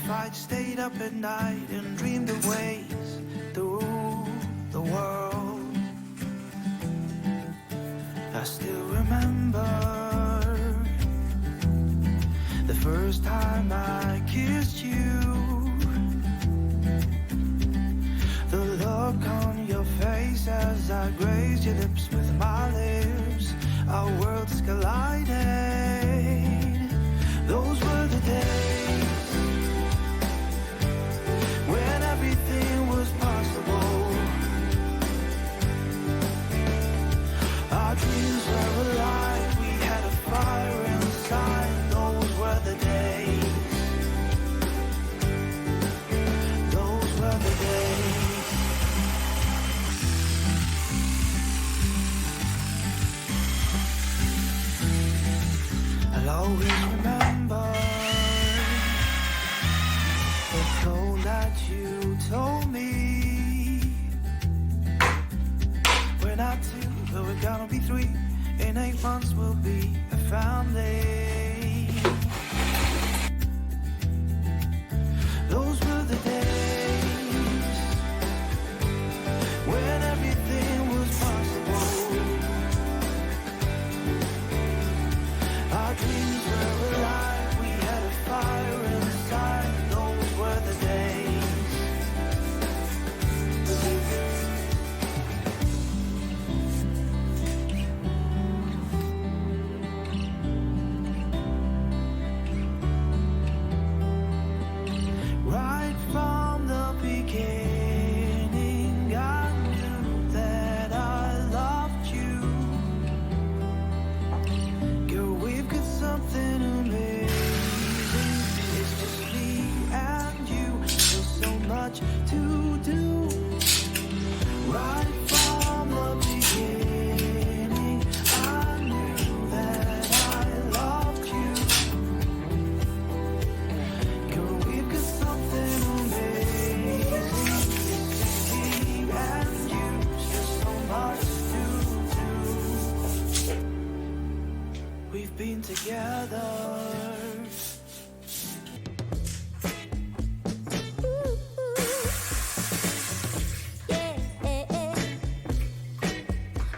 if I'd stayed up at night and dreamed of ways to rule the world. I still remember the first time I kissed you. The look on your face as I grazed your lips with my lips. Our worlds collided. Those were the days when everything was possible. Our dreams were alive. We had a fire inside. Those were the days. Those were the days. I'll always remember the tone that you told me. We're not two, but we're gonna be three. In 8 months we'll be a family. Those were the days when everything was possible. Our dreams were alive, we had a fire inside. Those were the days. Right from the beginning, I knew that I loved you. Girl, we've got something amazing. It's just me and you. There's so much to do. Right from the beginning, I knew that I loved you. Girl, we've got something amazing. It's just me and you. There's so much to do. We've been together.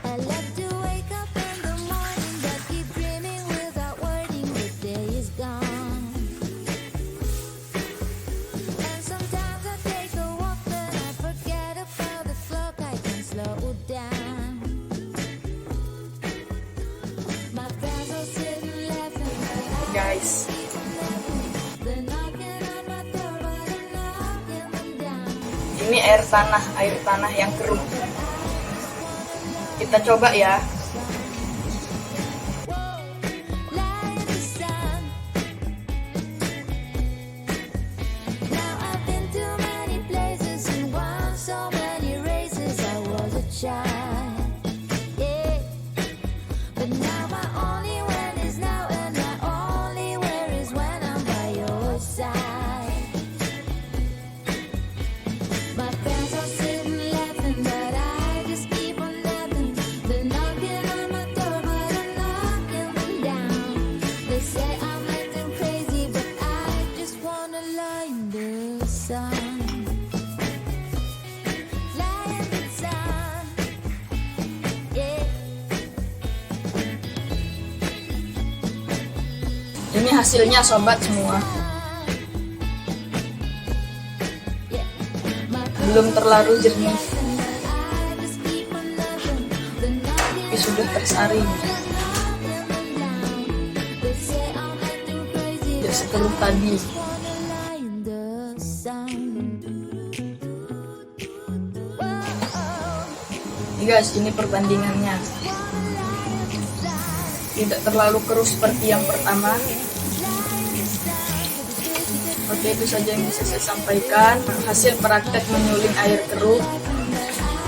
I love to wake up in the morning, but keep dreaming without wording. The day is gone. And sometimes I take a walk, but I forget about the clock. I can slow down. My friends are sitting laughing, but Guys, they're knocking on my door, but I'm knocking them down. ini air tanah yang keruh. Kita coba ya. Light the sun. Now I've been to many places and won so many races. I was a child, yeah. But now my only when is now, and my only where is when I'm by your side. My friends are sitting laughing, but I just keep on laughing. They're knocking on my door, but I'm knocking them down. They say I'm acting crazy, but I just wanna lie in the sun. Lie in the sun, yeah. Ini hasilnya sobat semua. Yeah. My Belum terlalu jernih, friends and I just keep on laughing. They're knocking tapi sudah tersaring. They say I'm acting crazy, Tidak sekeruh tadi. wanna lie in the sun. Whoa, Nih guys, ini perbandingannya. Tidak terlalu keruh seperti yang pertama. Oke, itu saja yang bisa saya sampaikan. Hasil praktek menyuling air keruh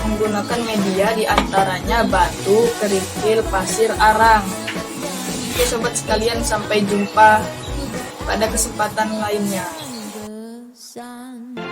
menggunakan media diantaranya batu, kerikil, pasir, arang. Oke sobat sekalian, sampai jumpa pada kesempatan lainnya. the sun.